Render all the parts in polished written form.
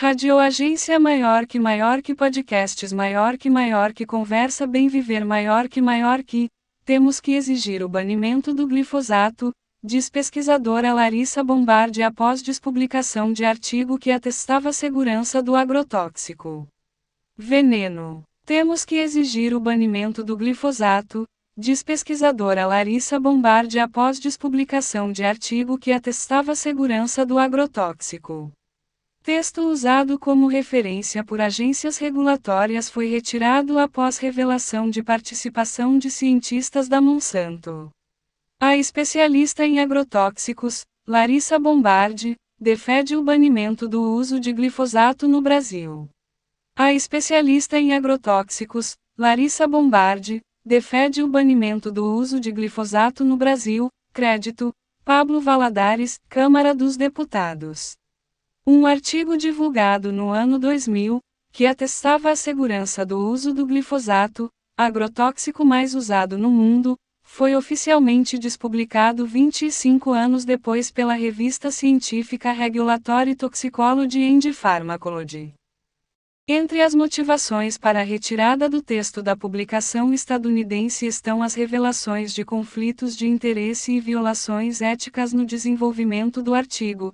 Radioagência maior que podcasts maior que conversa bem viver maior que, temos que exigir o banimento do glifosato, diz pesquisadora Larissa Bombardi após despublicação de artigo que atestava a segurança do agrotóxico. Veneno. Temos que exigir o banimento do glifosato, diz pesquisadora Larissa Bombardi após despublicação de artigo que atestava a segurança do agrotóxico. Texto usado como referência por agências regulatórias foi retirado após revelação de participação de cientistas da Monsanto. A especialista em agrotóxicos, Larissa Bombardi, defende o banimento do uso de glifosato no Brasil. A especialista em agrotóxicos, Larissa Bombardi, defende o banimento do uso de glifosato no Brasil. Crédito: Pablo Valadares, Câmara dos Deputados. Um artigo divulgado no ano 2000, que atestava a segurança do uso do glifosato, agrotóxico mais usado no mundo, foi oficialmente despublicado 25 anos depois pela revista científica Regulatory Toxicology and Pharmacology. Entre as motivações para a retirada do texto da publicação estadunidense estão as revelações de conflitos de interesse e violações éticas no desenvolvimento do artigo,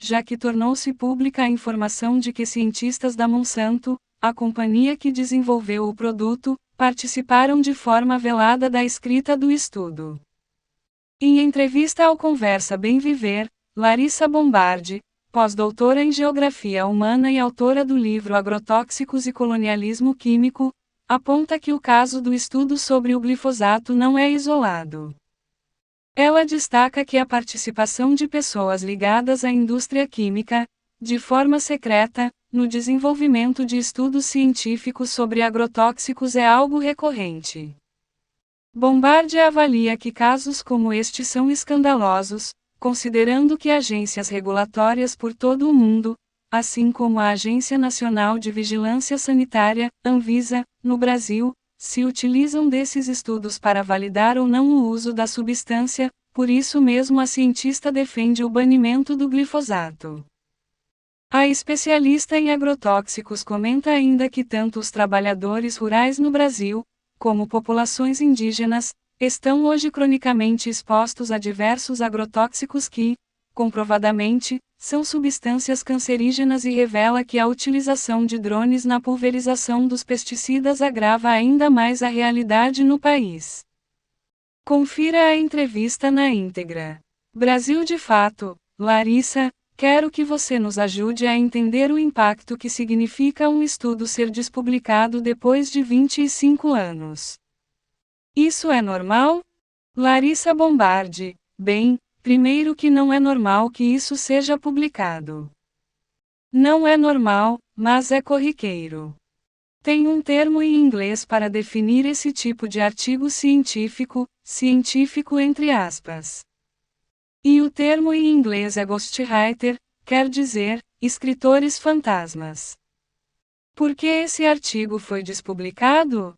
já que tornou-se pública a informação de que cientistas da Monsanto, a companhia que desenvolveu o produto, participaram de forma velada da escrita do estudo. Em entrevista ao Conversa Bem Viver, Larissa Bombardi, pós-doutora em Geografia Humana e autora do livro Agrotóxicos e Colonialismo Químico, aponta que o caso do estudo sobre o glifosato não é isolado. Ela destaca que a participação de pessoas ligadas à indústria química, de forma secreta, no desenvolvimento de estudos científicos sobre agrotóxicos é algo recorrente. Bombardi avalia que casos como este são escandalosos, considerando que agências regulatórias por todo o mundo, assim como a Agência Nacional de Vigilância Sanitária, Anvisa, no Brasil, se utilizam desses estudos para validar ou não o uso da substância, por isso mesmo a cientista defende o banimento do glifosato. A especialista em agrotóxicos comenta ainda que tanto os trabalhadores rurais no Brasil, como populações indígenas, estão hoje cronicamente expostos a diversos agrotóxicos que, comprovadamente, são substâncias cancerígenas e revela que a utilização de drones na pulverização dos pesticidas agrava ainda mais a realidade no país. Confira a entrevista na íntegra. Brasil de Fato. Larissa, quero que você nos ajude a entender o impacto que significa um estudo ser despublicado depois de 25 anos. Isso é normal? Larissa Bombardi. Bem, primeiro que não é normal que isso seja publicado. Não é normal, mas é corriqueiro. Tem um termo em inglês para definir esse tipo de artigo científico entre aspas. E o termo em inglês é ghostwriter, quer dizer, escritores fantasmas. Por que esse artigo foi despublicado?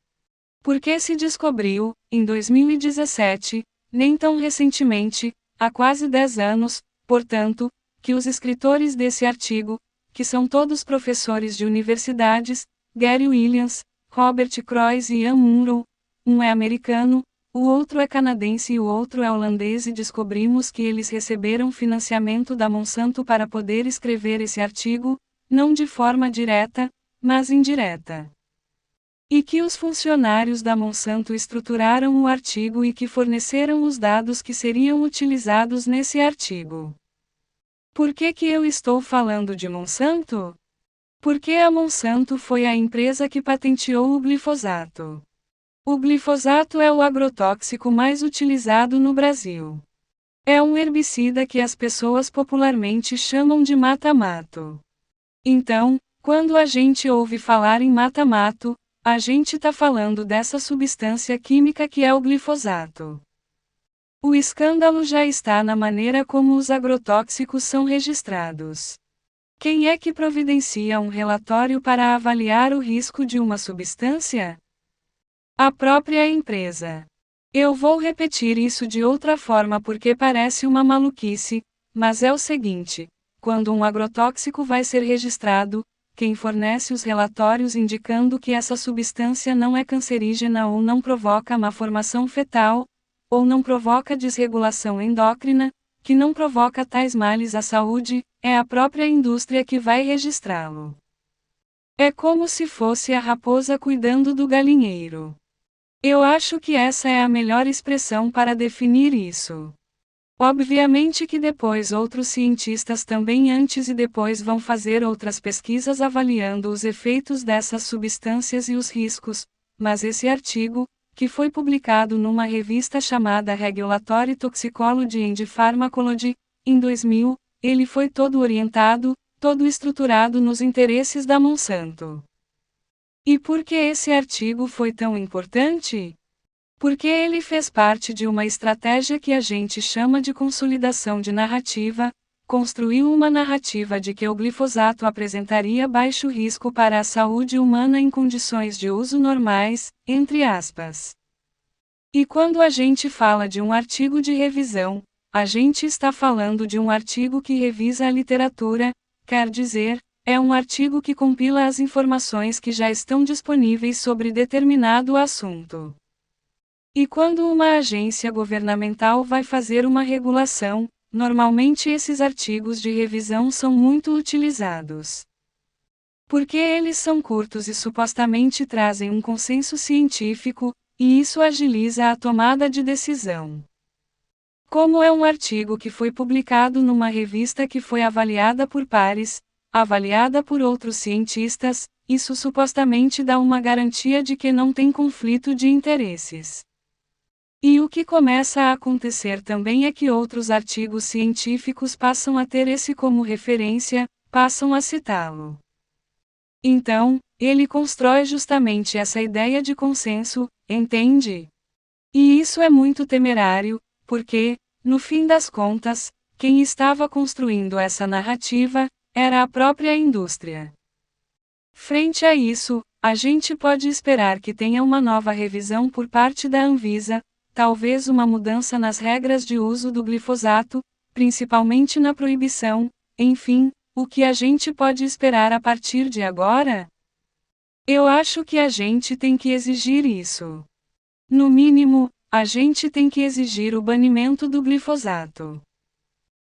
Porque se descobriu, em 2017, nem tão recentemente, há quase 10 anos, portanto, que os escritores desse artigo, que são todos professores de universidades, Gary Williams, Robert Croix e Ian Munro, um é americano, o outro é canadense e o outro é holandês e descobrimos que eles receberam financiamento da Monsanto para poder escrever esse artigo, não de forma direta, mas indireta. E que os funcionários da Monsanto estruturaram o artigo e que forneceram os dados que seriam utilizados nesse artigo. Por que eu estou falando de Monsanto? Porque a Monsanto foi a empresa que patenteou o glifosato. O glifosato é o agrotóxico mais utilizado no Brasil. É um herbicida que as pessoas popularmente chamam de mata-mato. Então, quando a gente ouve falar em mata-mato, a gente tá falando dessa substância química que é o glifosato. O escândalo já está na maneira como os agrotóxicos são registrados. Quem é que providencia um relatório para avaliar o risco de uma substância? A própria empresa. Eu vou repetir isso de outra forma porque parece uma maluquice, mas é o seguinte: quando um agrotóxico vai ser registrado, quem fornece os relatórios indicando que essa substância não é cancerígena ou não provoca malformação fetal, ou não provoca desregulação endócrina, que não provoca tais males à saúde, é a própria indústria que vai registrá-lo. É como se fosse a raposa cuidando do galinheiro. Eu acho que essa é a melhor expressão para definir isso. Obviamente que depois outros cientistas também antes e depois vão fazer outras pesquisas avaliando os efeitos dessas substâncias e os riscos, mas esse artigo, que foi publicado numa revista chamada Regulatory Toxicology and Pharmacology, em 2000, ele foi todo orientado, todo estruturado nos interesses da Monsanto. E por que esse artigo foi tão importante? Porque ele fez parte de uma estratégia que a gente chama de consolidação de narrativa, construiu uma narrativa de que o glifosato apresentaria baixo risco para a saúde humana em condições de uso normais, entre aspas. E quando a gente fala de um artigo de revisão, a gente está falando de um artigo que revisa a literatura, quer dizer, é um artigo que compila as informações que já estão disponíveis sobre determinado assunto. E quando uma agência governamental vai fazer uma regulação, normalmente esses artigos de revisão são muito utilizados. Porque eles são curtos e supostamente trazem um consenso científico, e isso agiliza a tomada de decisão. Como é um artigo que foi publicado numa revista que foi avaliada por pares, avaliada por outros cientistas, isso supostamente dá uma garantia de que não tem conflito de interesses. E o que começa a acontecer também é que outros artigos científicos passam a ter esse como referência, passam a citá-lo. Então, ele constrói justamente essa ideia de consenso, entende? E isso é muito temerário, porque, no fim das contas, quem estava construindo essa narrativa era a própria indústria. Frente a isso, a gente pode esperar que tenha uma nova revisão por parte da Anvisa, talvez uma mudança nas regras de uso do glifosato, principalmente na proibição, enfim, o que a gente pode esperar a partir de agora? Eu acho que a gente tem que exigir isso. No mínimo, a gente tem que exigir o banimento do glifosato.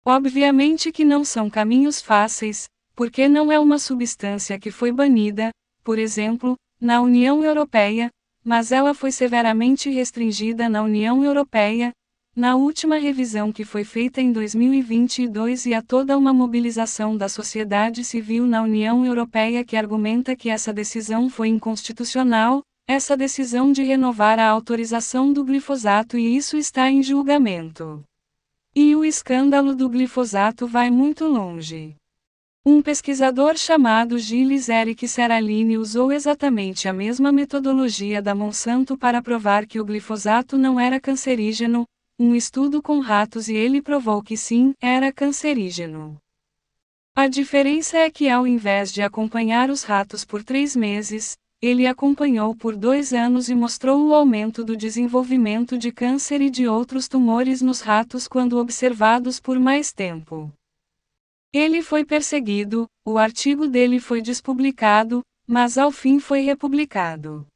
Obviamente que não são caminhos fáceis, porque não é uma substância que foi banida, por exemplo, na União Europeia, mas ela foi severamente restringida na União Europeia, na última revisão que foi feita em 2022 e há toda uma mobilização da sociedade civil na União Europeia que argumenta que essa decisão foi inconstitucional, essa decisão de renovar a autorização do glifosato e isso está em julgamento. E o escândalo do glifosato vai muito longe. Um pesquisador chamado Gilles Eric Seralini usou exatamente a mesma metodologia da Monsanto para provar que o glifosato não era cancerígeno, um estudo com ratos e ele provou que sim, era cancerígeno. A diferença é que ao invés de acompanhar os ratos por 3 meses, ele acompanhou por 2 anos e mostrou o aumento do desenvolvimento de câncer e de outros tumores nos ratos quando observados por mais tempo. Ele foi perseguido, o artigo dele foi despublicado, mas ao fim foi republicado.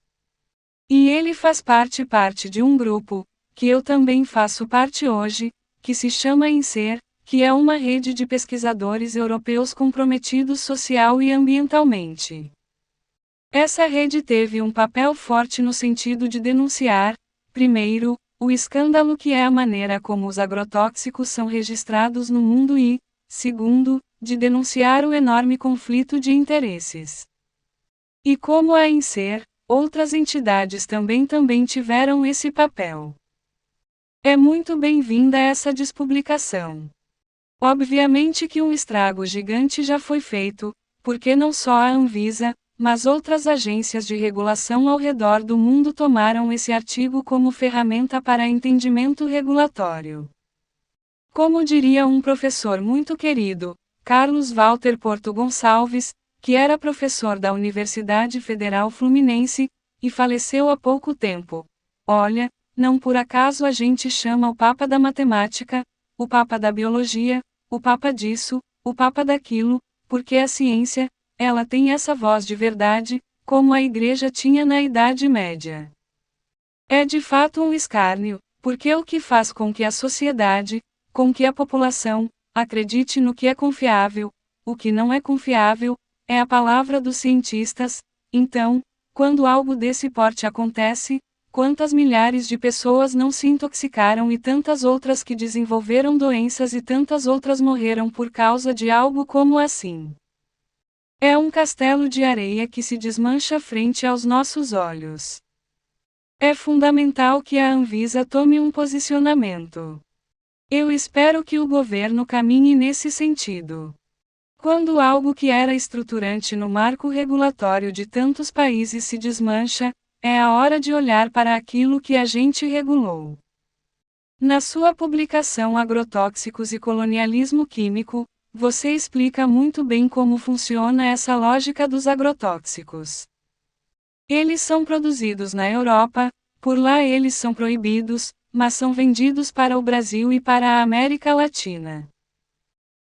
E ele faz parte de um grupo, que eu também faço parte hoje, que se chama INSER, que é uma rede de pesquisadores europeus comprometidos social e ambientalmente. Essa rede teve um papel forte no sentido de denunciar, primeiro, o escândalo que é a maneira como os agrotóxicos são registrados no mundo e, segundo, de denunciar o enorme conflito de interesses. E como a INSER, outras entidades também tiveram esse papel. É muito bem-vinda essa despublicação. Obviamente que um estrago gigante já foi feito, porque não só a Anvisa, mas outras agências de regulação ao redor do mundo tomaram esse artigo como ferramenta para entendimento regulatório. Como diria um professor muito querido, Carlos Walter Porto Gonçalves, que era professor da Universidade Federal Fluminense, e faleceu há pouco tempo. Olha, não por acaso a gente chama o Papa da Matemática, o Papa da Biologia, o Papa disso, o papa daquilo, porque a ciência, ela tem essa voz de verdade, como a Igreja tinha na Idade Média. É de fato um escárnio, porque o que faz com que a sociedade, com que a população, acredite no que é confiável, o que não é confiável, é a palavra dos cientistas. Então, quando algo desse porte acontece, quantas milhares de pessoas não se intoxicaram e tantas outras que desenvolveram doenças e tantas outras morreram por causa de algo como assim? É um castelo de areia que se desmancha frente aos nossos olhos. É fundamental que a Anvisa tome um posicionamento. Eu espero que o governo caminhe nesse sentido. Quando algo que era estruturante no marco regulatório de tantos países se desmancha, é a hora de olhar para aquilo que a gente regulou. Na sua publicação Agrotóxicos e Colonialismo Químico, você explica muito bem como funciona essa lógica dos agrotóxicos. Eles são produzidos na Europa, por lá eles são proibidos, mas são vendidos para o Brasil e para a América Latina.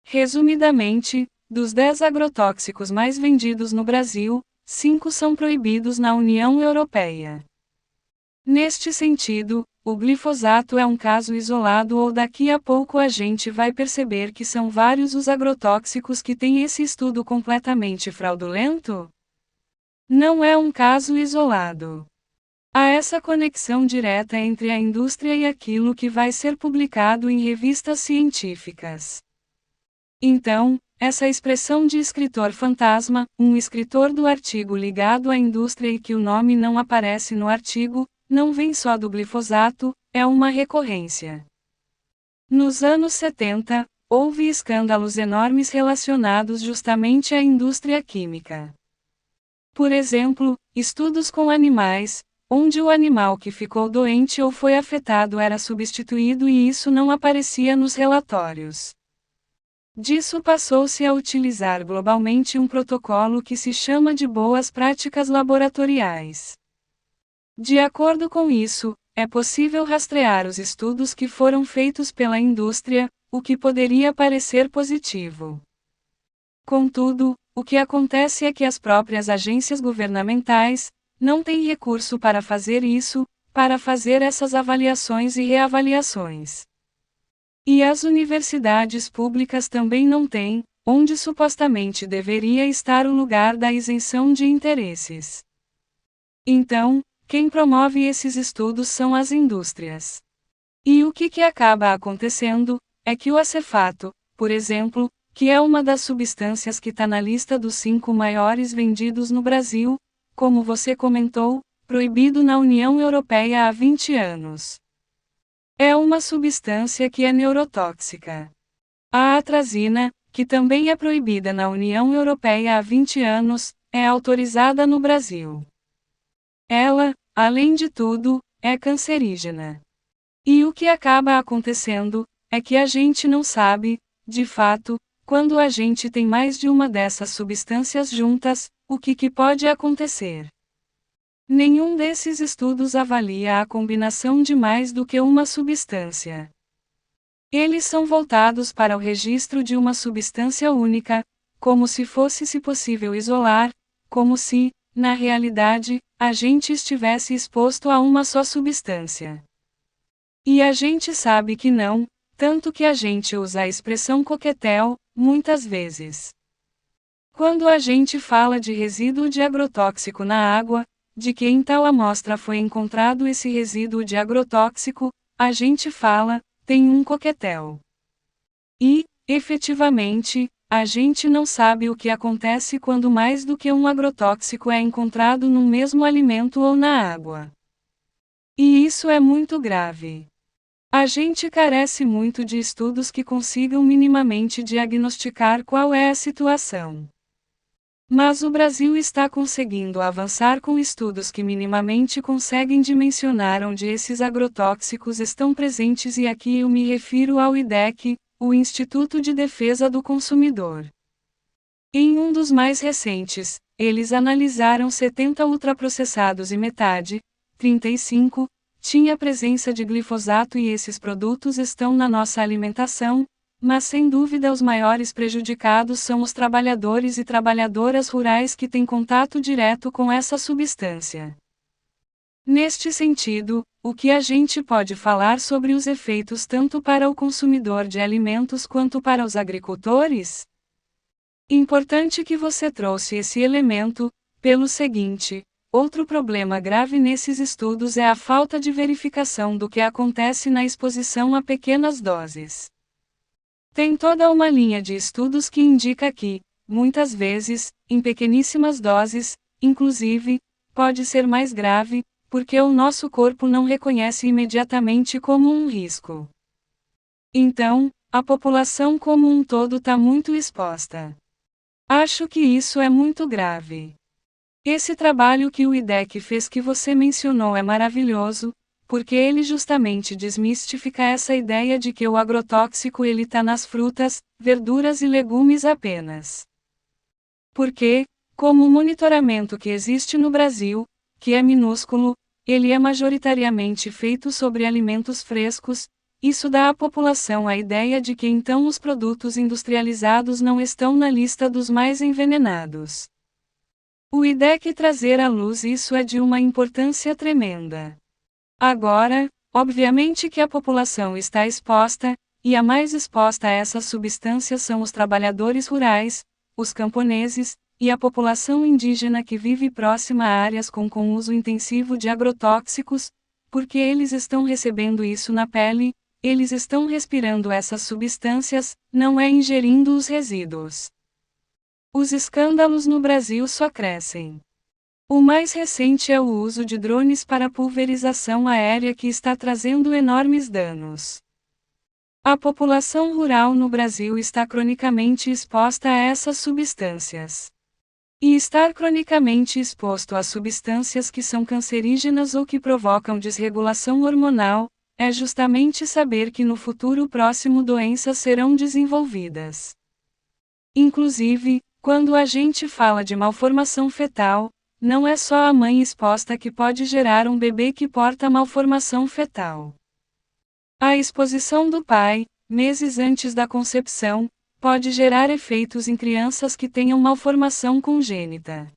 Resumidamente, dos 10 agrotóxicos mais vendidos no Brasil, 5 são proibidos na União Europeia. Neste sentido, o glifosato é um caso isolado ou daqui a pouco a gente vai perceber que são vários os agrotóxicos que têm esse estudo completamente fraudulento? Não é um caso isolado. Há essa conexão direta entre a indústria e aquilo que vai ser publicado em revistas científicas. Então, essa expressão de escritor fantasma, um escritor do artigo ligado à indústria e que o nome não aparece no artigo, não vem só do glifosato, é uma recorrência. Nos anos 70, houve escândalos enormes relacionados justamente à indústria química. Por exemplo, estudos com animais, onde o animal que ficou doente ou foi afetado era substituído e isso não aparecia nos relatórios. Disso passou-se a utilizar globalmente um protocolo que se chama de boas práticas laboratoriais. De acordo com isso, é possível rastrear os estudos que foram feitos pela indústria, o que poderia parecer positivo. Contudo, o que acontece é que as próprias agências governamentais não têm recurso para fazer isso, para fazer essas avaliações e reavaliações. E as universidades públicas também não têm, onde supostamente deveria estar o lugar da isenção de interesses. Então, quem promove esses estudos são as indústrias. E o que acaba acontecendo, é que o acefato, por exemplo, que é uma das substâncias que está na lista dos 5 maiores vendidos no Brasil, como você comentou, proibido na União Europeia há 20 anos. É uma substância que é neurotóxica. A atrazina, que também é proibida na União Europeia há 20 anos, é autorizada no Brasil. Ela, além de tudo, é cancerígena. E o que acaba acontecendo, é que a gente não sabe, de fato, quando a gente tem mais de uma dessas substâncias juntas, o que pode acontecer. Nenhum desses estudos avalia a combinação de mais do que uma substância. Eles são voltados para o registro de uma substância única, como se fosse possível isolar, como se, na realidade, a gente estivesse exposto a uma só substância. E a gente sabe que não, tanto que a gente usa a expressão coquetel, muitas vezes. Quando a gente fala de resíduo de agrotóxico na água, de que em tal amostra foi encontrado esse resíduo de agrotóxico, a gente fala, tem um coquetel. E, efetivamente, a gente não sabe o que acontece quando mais do que um agrotóxico é encontrado num mesmo alimento ou na água. E isso é muito grave. A gente carece muito de estudos que consigam minimamente diagnosticar qual é a situação. Mas o Brasil está conseguindo avançar com estudos que minimamente conseguem dimensionar onde esses agrotóxicos estão presentes e aqui eu me refiro ao IDEC, o Instituto de Defesa do Consumidor. Em um dos mais recentes, eles analisaram 70 ultraprocessados e metade, 35, tinha presença de glifosato e esses produtos estão na nossa alimentação, Mas sem dúvida os maiores prejudicados são os trabalhadores e trabalhadoras rurais que têm contato direto com essa substância. Neste sentido, o que a gente pode falar sobre os efeitos tanto para o consumidor de alimentos quanto para os agricultores? Importante que você trouxe esse elemento, pelo seguinte: outro problema grave nesses estudos é a falta de verificação do que acontece na exposição a pequenas doses. Tem toda uma linha de estudos que indica que, muitas vezes, em pequeníssimas doses, inclusive, pode ser mais grave, porque o nosso corpo não reconhece imediatamente como um risco. Então, a população como um todo está muito exposta. Acho que isso é muito grave. Esse trabalho que o IDEC fez que você mencionou é maravilhoso, porque ele justamente desmistifica essa ideia de que o agrotóxico ele está nas frutas, verduras e legumes apenas. Porque, como o monitoramento que existe no Brasil, que é minúsculo, ele é majoritariamente feito sobre alimentos frescos, isso dá à população a ideia de que então os produtos industrializados não estão na lista dos mais envenenados. O IDEC trazer à luz isso é de uma importância tremenda. Agora, obviamente que a população está exposta, e a mais exposta a essas substâncias são os trabalhadores rurais, os camponeses, e a população indígena que vive próxima a áreas com uso intensivo de agrotóxicos, porque eles estão recebendo isso na pele, eles estão respirando essas substâncias, não é ingerindo os resíduos. Os escândalos no Brasil só crescem. O mais recente é o uso de drones para pulverização aérea que está trazendo enormes danos. A população rural no Brasil está cronicamente exposta a essas substâncias. E estar cronicamente exposto a substâncias que são cancerígenas ou que provocam desregulação hormonal, é justamente saber que no futuro próximo doenças serão desenvolvidas. Inclusive, quando a gente fala de malformação fetal, não é só a mãe exposta que pode gerar um bebê que porta malformação fetal. A exposição do pai, meses antes da concepção, pode gerar efeitos em crianças que tenham malformação congênita.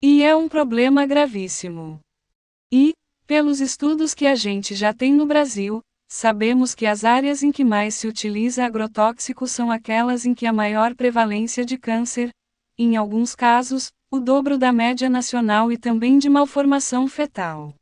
E é um problema gravíssimo. E, pelos estudos que a gente já tem no Brasil, sabemos que as áreas em que mais se utiliza agrotóxico são aquelas em que há maior prevalência de câncer, em alguns casos, o dobro da média nacional e também de malformação fetal.